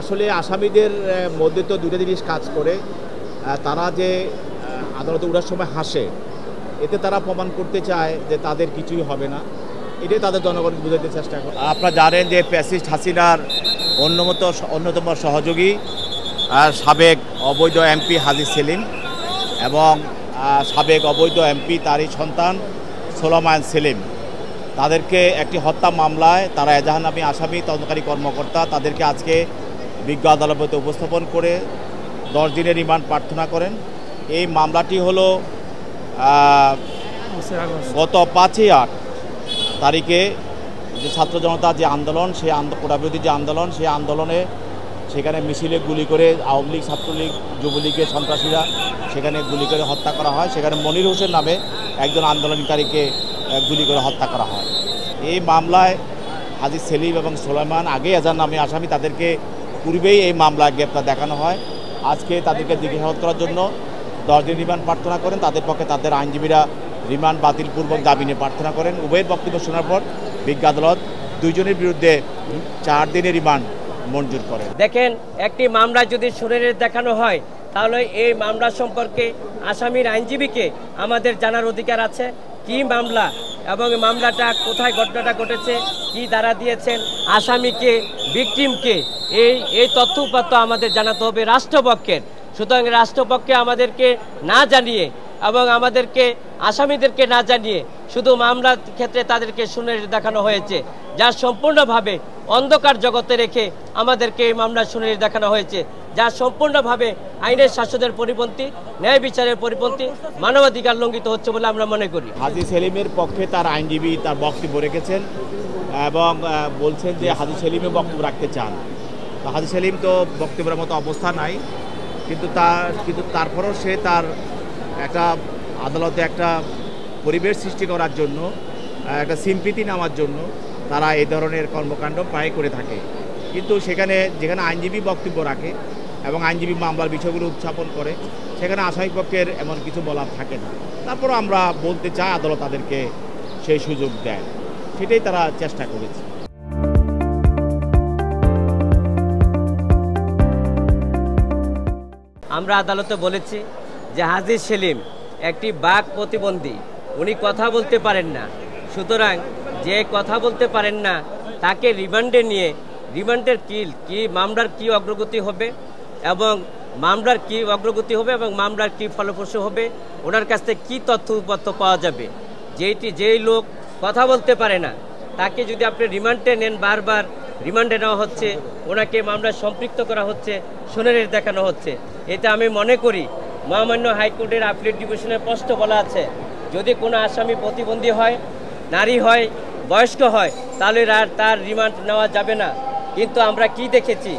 আসলে আসামিদের মধ্যে তো দুটো জিনিস কাজ করে। তারা যে আদালতে ওঠার সময় হাসে, এতে তারা প্রমাণ করতে চায় যে তাদের কিছুই হবে না। এটাই তাদের জনগণকে বোঝাতে চেষ্টা করে। আপনারা জানেন যে ফ্যাসিস্ট হাসিনার অন্যতম সহযোগী সাবেক অবৈধ এমপি হাজী সেলিম এবং সাবেক অবৈধ এমপি তারই সন্তান সোলায়মান সেলিম, তাদেরকে একটি হত্যা মামলায় তারা এজাহারনামী আসামি তদন্তকারী কর্মকর্তা তাদেরকে আজকে বিজ্ঞ আদালতে উপস্থাপন করে 10 দিনের রিমান্ড প্রার্থনা করেন। এই মামলাটি হলো গত 5-8 তারিখে যে ছাত্র জনতা যে আন্দোলন, সেই কোটাবিরোধী যে আন্দোলন, সেই আন্দোলনে সেখানে মিছিলে গুলি করে আওয়ামী লীগ, ছাত্রলীগ, যুবলীগের সন্ত্রাসীরা সেখানে গুলি করে হত্যা করা হয়। সেখানে মনির হোসেন নামে একজন আন্দোলনকারীকে গুলি করে হত্যা করা হয়। এই মামলায় হাজী সেলিম এবং সোলায়মান আগে এজাহারনামী আসামি, তাদেরকে পূর্বেই এই মামলায় গ্রেপ্তার দেখানো হয়। আজকে তাদেরকে জিজ্ঞাসাবাদ করার জন্য 10 দিন রিমান্ড প্রার্থনা করেন। তাদের পক্ষে তাদের আইনজীবীরা রিমান্ড বাতিলপূর্বক জামিনে প্রার্থনা করেন। উভয়ের বক্তব্য শোনার পর বিজ্ঞ আদালত দুইজনের বিরুদ্ধে 4 দিনের রিমান্ড মঞ্জুর করেন। দেখেন, একটি মামলা যদি শুনানি দেখানো হয় তাহলে এই মামলা সম্পর্কে আসামির আইনজীবীকে আমাদের জানার অধিকার আছে। কি মামলা এবং মামলাটা কোথায় ঘটনাটা ঘটেছে, কি ধারা দিয়েছেন, আসামিকে, ভিকটিমকে, এই তথ্য উপাত্ত আমাদের জানাতে হবে রাষ্ট্রপক্ষের। সুতরাং রাষ্ট্রপক্ষে আমাদেরকে না জানিয়ে এবং আমাদেরকে আসামিদেরকে না জানিয়ে শুধু মামলার ক্ষেত্রে তাদেরকে শুনানি দেখানো হয়েছে, যা সম্পূর্ণভাবে অন্ধকার জগতে রেখে আমাদেরকে এই মামলা শুনানি দেখানো হয়েছে, যা সম্পূর্ণভাবে আইনের শাসনের পরিপন্থী, ন্যায় বিচারের পরিপন্থী, মানবাধিকার লঙ্ঘিত হচ্ছে বলে আমরা মনে করি। হাজী সেলিমের পক্ষে তার আইনজীবী তার বক্তব্য রেখেছেন এবং বলছেন যে হাজী সেলিমও বক্তব্য রাখতে চান। হাজী সেলিম তো বক্তব্যের মতো অবস্থা নাই, কিন্তু তারপরও সে তার একটা আদালতে একটা পরিবেশ সৃষ্টি করার জন্য, একটা সিম্পিতি নেওয়ার জন্য তারা এই ধরনের কর্মকাণ্ড প্রায় করে থাকে। কিন্তু যেখানে আইনজীবী বক্তব্য রাখে এবং আইনজীবী মামলার বিষয়গুলো উত্থাপন করে, সেখানে আসামি পক্ষের এমন কিছু বলার থাকে না। তারপরও আমরা বলতে চাই আদালত তাদেরকে সেই সুযোগ দেয়, সেটাই তারা চেষ্টা করেছে। আমরা আদালতে বলেছি যে হাজী সেলিম একটি বাক প্রতিবন্ধী, উনি কথা বলতে পারেন না। সুতরাং যে কথা বলতে পারেন না তাকে রিমান্ডে নিয়ে রিমান্ডের কি মামলার কি অগ্রগতি হবে এবং মামলার কি ফলপ্রসূ হবে, ওনার কাছ থেকে কী তথ্য উপাত্ত পাওয়া যাবে। যেই লোক কথা বলতে পারে না তাকে যদি আপনি রিমান্ডে নেন, বারবার রিমান্ডে নেওয়া হচ্ছে, ওনাকে মামলায় সম্পৃক্ত করা হচ্ছে, শুনানি দেখানো হচ্ছে। এতে আমি মনে করি মহামান্য হাইকোর্টের আপিলেট ডিভিশনে স্পষ্ট বলা আছে, যদি কোনো আসামি প্রতিবন্ধী হয়, নারী হয়, বয়স্ক হয়, তাহলে তার রিমান্ড নেওয়া যাবে না। কিন্তু আমরা কি দেখেছি,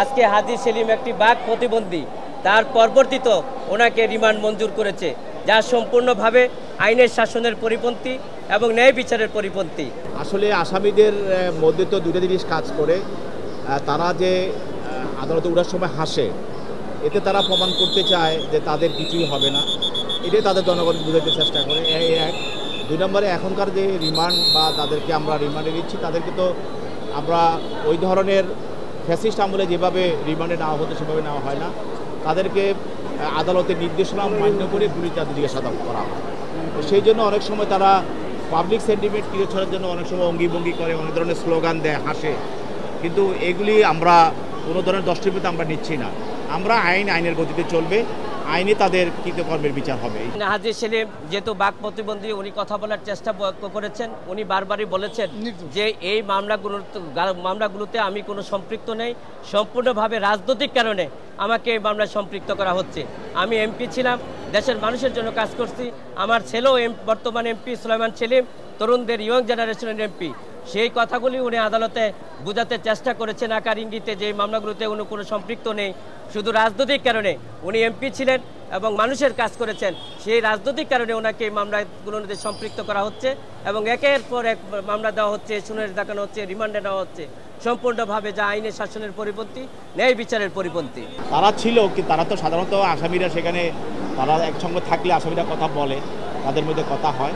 আজকে হাজী সেলিম একটি বাক প্রতিবন্ধী, তার পরবর্তীতে ওনাকে রিমান্ড মঞ্জুর করেছে, যা সম্পূর্ণভাবে আইনের শাসনের পরিপন্থী এবং ন্যায় বিচারের পরিপন্থী। আসলে আসামিদের মধ্যে তো দুটো জিনিস কাজ করে। তারা যে আদালতে ওঠার সময় হাসে, এতে তারা প্রমাণ করতে চায় যে তাদের কিছুই হবে না। এটাই তাদের জনগণকে বোঝাতে চেষ্টা করে। এক 2 নম্বরে এখনকার যে রিমান্ড বা তাদেরকে আমরা রিমান্ডে নিচ্ছি, তাদেরকে তো আমরা ওই ধরনের ফ্যাসিস্ট আমলে যেভাবে রিমান্ডে নেওয়া হতো সেভাবে নেওয়া হয় না। তাদেরকে আদালতের নির্দেশনা মান্য করে পুলিশ তাদের জিজ্ঞাসাবাদ করা হয়। সেই জন্য অনেক সময় তারা পাবলিক সেন্টিমেন্ট ক্রিয়েট করার জন্য অনেক সময় অঙ্গিভঙ্গি করে, অনেক ধরনের স্লোগান দেয়, হাসে। কিন্তু এগুলি আমরা কোনো ধরনের দৃষ্টিভঙ্গিতে আমরা নিচ্ছি না। আমরা আইনের গতিতে চলবে, আইনে তাদের কৃতকর্মের বিচার হবে। হাজী সেলিম যেহেতু বাক প্রতিবন্ধী, উনি কথা বলার চেষ্টা করেছেন। উনি বারবারই বলেছেন যে এই মামলাগুলোতে আমি কোনো সম্পৃক্ত নেই, সম্পূর্ণভাবে রাজনৈতিক কারণে আমাকে এই মামলায় সম্পৃক্ত করা হচ্ছে। আমি এমপি ছিলাম, দেশের মানুষের জন্য কাজ করছি। আমার ছেলেও বর্তমান এমপি সোলায়মান সেলিম, তরুণদের ইয়ং জেনারেশনের এমপি। সেই কথাগুলি উনি আদালতে বোঝাতে চেষ্টা করেছেন আকার ইঙ্গিতে, যে এই মামলাগুলোতে উনি কোনো সম্পৃক্ত নেই, শুধু রাজনৈতিক কারণে উনি এমপি ছিলেন এবং মানুষের কাজ করেছেন, সেই রাজনৈতিক কারণে ওনাকে এই মামলাগুলোতে সম্পৃক্ত করা হচ্ছে এবং একের পর এক মামলা দেওয়া হচ্ছে, শুনানি দেখানো হচ্ছে, রিমান্ডে নেওয়া হচ্ছে, সম্পূর্ণভাবে যা আইনের শাসনের পরিপন্থী, ন্যায় বিচারের পরিপন্থী। তারা ছিল কি, তারা তো সাধারণত আসামিরা সেখানে তারা একসঙ্গে থাকলে আসামিরা কথা বলে, তাদের মধ্যে কথা হয়।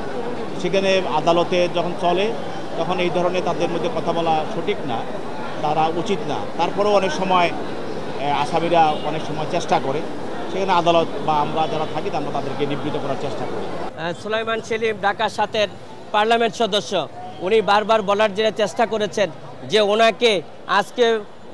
সেখানে আদালতে যখন চলে তখন এই ধরনের তাদের মধ্যে কথা বলা সঠিক না। তারা উচিত না। তারপরেও অনেক সময় আসামিরা অনেক সময় চেষ্টা করে, সেখানে আদালত বা আমরা যারা থাকি আমরা তাদেরকে নিবৃত্ত করার চেষ্টা করি। সুলাইমান সেলিম ঢাকা 7-এর পার্লামেন্ট সদস্য, উনি বারবার বলার যে চেষ্টা করেছেন যে ওনাকে আজকে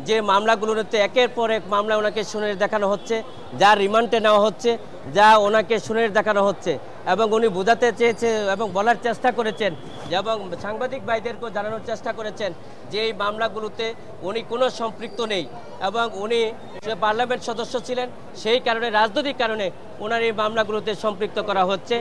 যে মামলাগুলোতে একের পর এক মামলা ওনাকে শুনানি দেখানো হচ্ছে, যা রিমান্ডে নেওয়া হচ্ছে, যা ওনাকে শুনানি দেখানো হচ্ছে, এবং উনি বোঝাতে চেয়েছে এবং বলার চেষ্টা করেছেন এবং সাংবাদিক ভাইদেরকেও জানানোর চেষ্টা করেছেন যে এই মামলাগুলোতে উনি কোনো সম্পৃক্ত নেই এবং উনি পার্লামেন্ট সদস্য ছিলেন, সেই কারণে রাজনৈতিক কারণে ওনার এই মামলাগুলোতে সম্পৃক্ত করা হচ্ছে।